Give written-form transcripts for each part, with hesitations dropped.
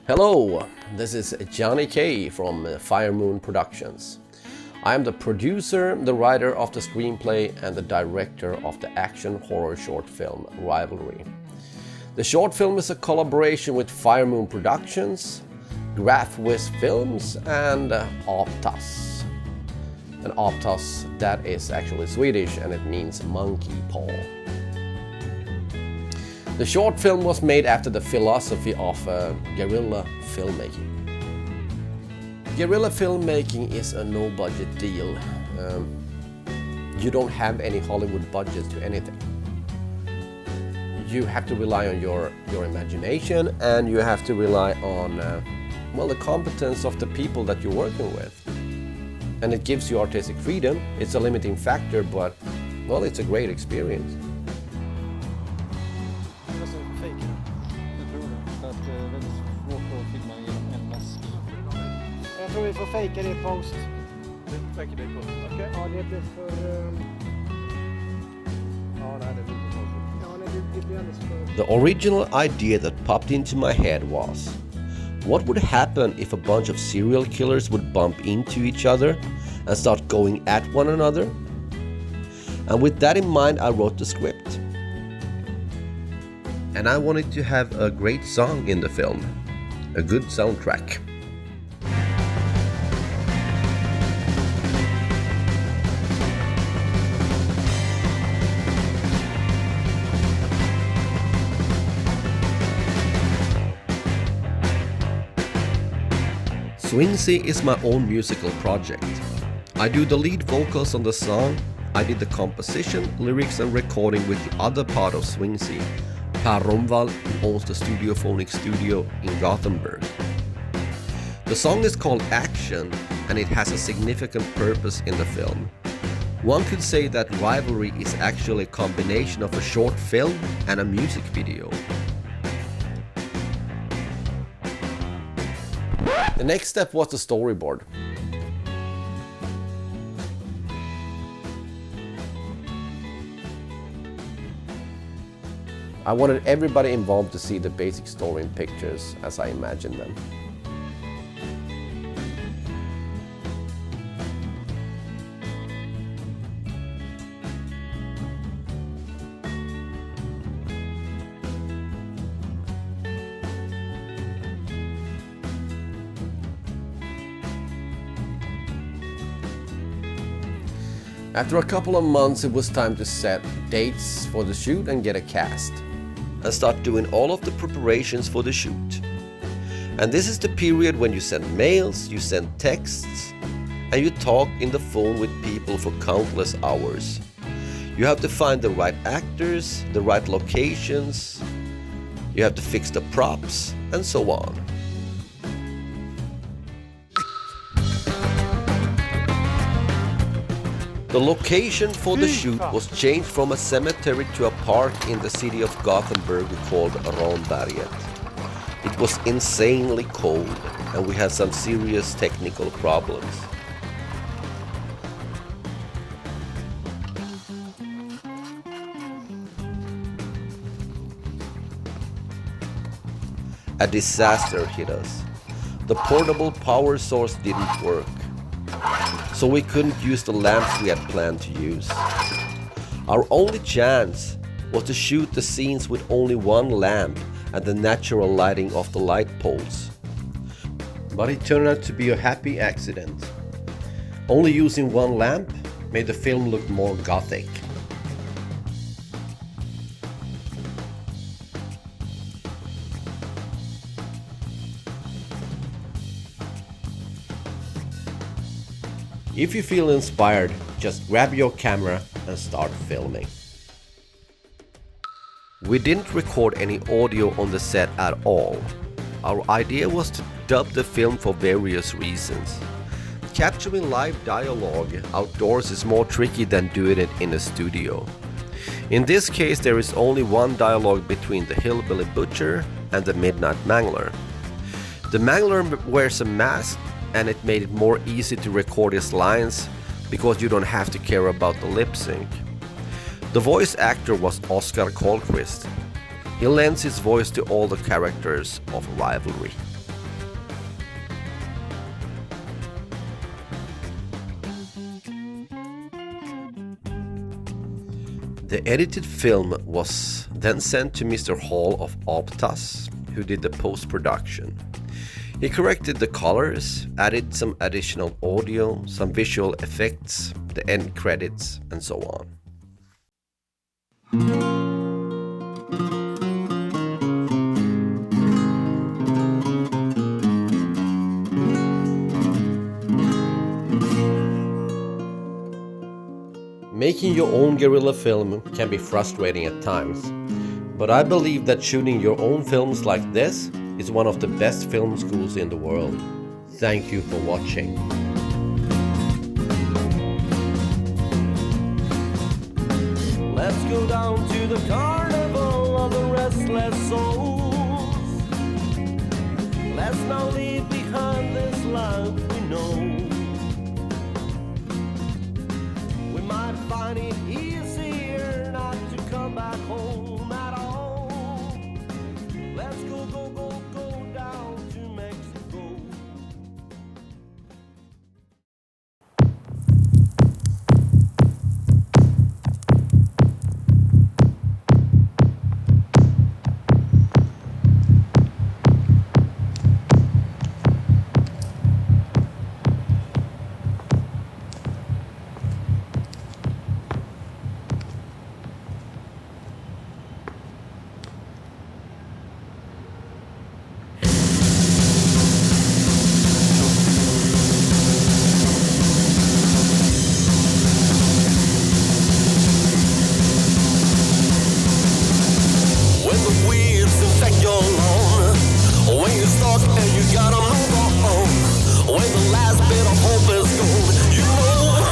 Hello, this is Jani K from Fire Moon Productions. I am the producer, the writer of the screenplay and the director of the action horror short film Rivalry. The short film is a collaboration with Fire Moon Productions, Grafwiz Films and Optas. And Optas, that is actually Swedish and it means monkey paw. The short film was made after the philosophy of guerrilla filmmaking. Guerrilla filmmaking is a no-budget deal. You don't have any Hollywood budgets to anything. You have to rely on your imagination, and you have to rely on the competence of the people that you're working with. And it gives you artistic freedom. It's a limiting factor, but it's a great experience. Jag tror vi får fejka det i post. Fejka det i post, okej. Ja, det blir för... Ja, nej, det blir för konstigt. Ja, nej, det blir alldeles för... The original idea that popped into my head was, what would happen if a bunch of serial killers would bump into each other and start going at one another? And with that in mind, I wrote the script. And I wanted to have a great song in the film, a good soundtrack. Swingzy is my own musical project. I do the lead vocals on the song, I did the composition, lyrics and recording with the other part of Swingzy, Per Romvall, who owns the Studiophonic studio in Gothenburg. The song is called Action and it has a significant purpose in the film. One could say that Rivalry is actually a combination of a short film and a music video. The next step was the storyboard. I wanted everybody involved to see the basic story in pictures as I imagined them. After a couple of months, it was time to set dates for the shoot and get a cast. And start doing all of the preparations for the shoot. And this is the period when you send mails, you send texts, and you talk in the phone with people for countless hours. You have to find the right actors, the right locations, you have to fix the props, and so on. The location for the shoot was changed from a cemetery to a park in the city of Gothenburg called Ramberget. It was insanely cold and we had some serious technical problems. A disaster hit us. The portable power source didn't work. So we couldn't use the lamps we had planned to use. Our only chance was to shoot the scenes with only one lamp and the natural lighting of the light poles. But it turned out to be a happy accident. Only using one lamp made the film look more gothic. If you feel inspired, just grab your camera and start filming. We didn't record any audio on the set at all. Our idea was to dub the film for various reasons. Capturing live dialogue outdoors is more tricky than doing it in a studio. In this case, there is only one dialogue between the hillbilly butcher and the midnight mangler. The mangler wears a mask and it made it more easy to record his lines because you don't have to care about the lip sync. The voice actor was Oscar Karlqvist. He lends his voice to all the characters of Rivalry. The edited film was then sent to Mr. Hall of Optas, who did the post-production. He corrected the colors, added some additional audio, some visual effects, the end credits, and so on. Making your own guerrilla film can be frustrating at times, but I believe that shooting your own films like this is one of the best film schools in the world. Thank you for watching. Let's go down to the carnival of the restless souls. Let's not leave behind this life we know. We might find it easier not to come back home at all. Let's go down to Mexico. When the weeds infect your lawn, when you're stuck and you gotta move on, when the last bit of hope is gone, you know,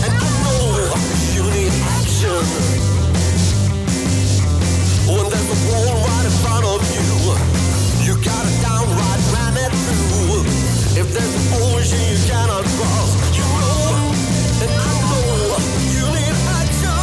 and you know, you need action. When there's a wall right in front of you, you gotta downright ram it through. If there's an ocean you cannot cross, you know, and I know, you need action.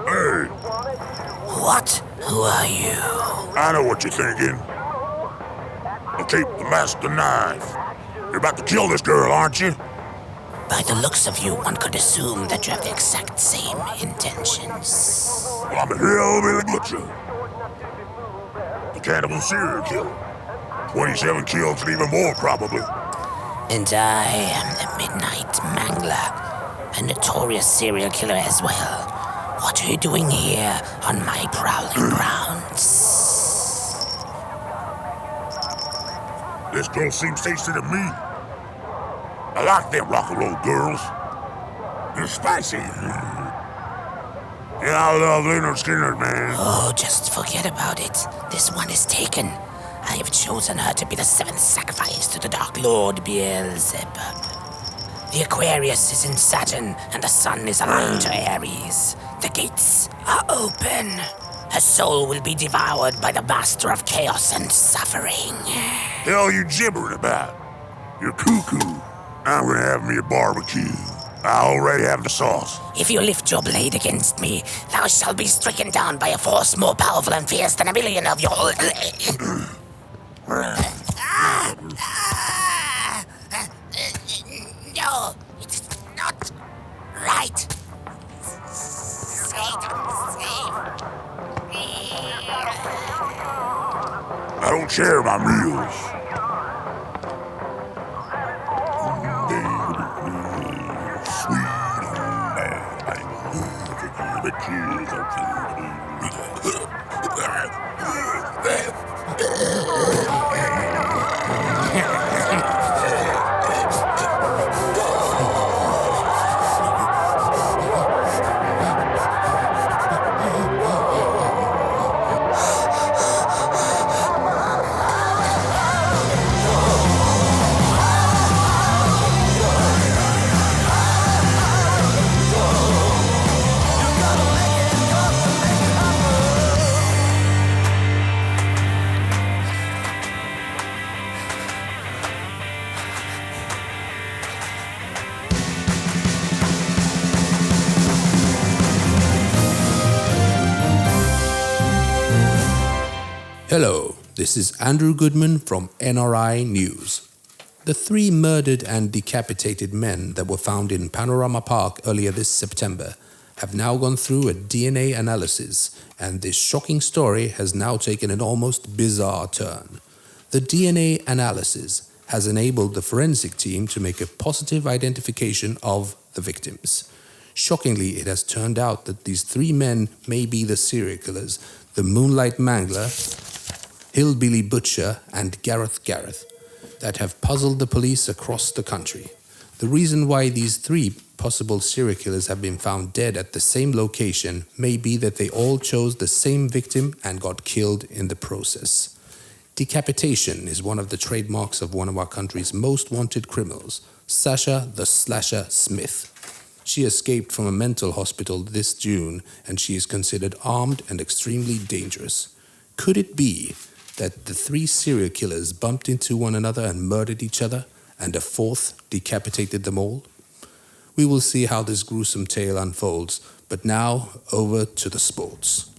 Hey, What? Who are you? I know what you're thinking. I'll keep the master knife. You're about to kill this girl, aren't you? By the looks of you, one could assume that you have the exact same intentions. Well, I'm a hillbilly butcher. A cannibal serial killer. 27 kills and even more, probably. And I am the Midnight Mangler, a notorious serial killer as well. What are you doing here on my prowling grounds? This girl seems tasty to me. I like them rock and roll girls. They're spicy. Yeah, I love Leonard Skinner, man. Oh, just forget about it. This one is taken. I have chosen her to be the seventh sacrifice to the Dark Lord Beelzebub. The Aquarius is in Saturn, and the sun is aligned to Aries. The gates are open. Her soul will be devoured by the master of chaos and suffering. Hell you gibbering about? You're cuckoo. I'm gonna have me a barbecue. I already have the sauce. If you lift your blade against me, thou shalt be stricken down by a force more powerful and fierce than a million of your... No, it's not right. Satan, save me. I don't share my meals. Hello, this is Andrew Goodman from NRI News. The 3 murdered and decapitated men that were found in Panorama Park earlier this September have now gone through a DNA analysis, and this shocking story has now taken an almost bizarre turn. The DNA analysis has enabled the forensic team to make a positive identification of the victims. Shockingly, it has turned out that these 3 men may be the serial killers, the Moonlight Mangler, Hillbilly Butcher, and Gareth that have puzzled the police across the country. The reason why these 3 possible serial killers have been found dead at the same location may be that they all chose the same victim and got killed in the process. Decapitation is one of the trademarks of one of our country's most wanted criminals, Sasha the Slasher Smith. She escaped from a mental hospital this June, and she is considered armed and extremely dangerous. Could it be that the 3 serial killers bumped into one another and murdered each other, and a 4th decapitated them all? We will see how this gruesome tale unfolds, but now over to the sports.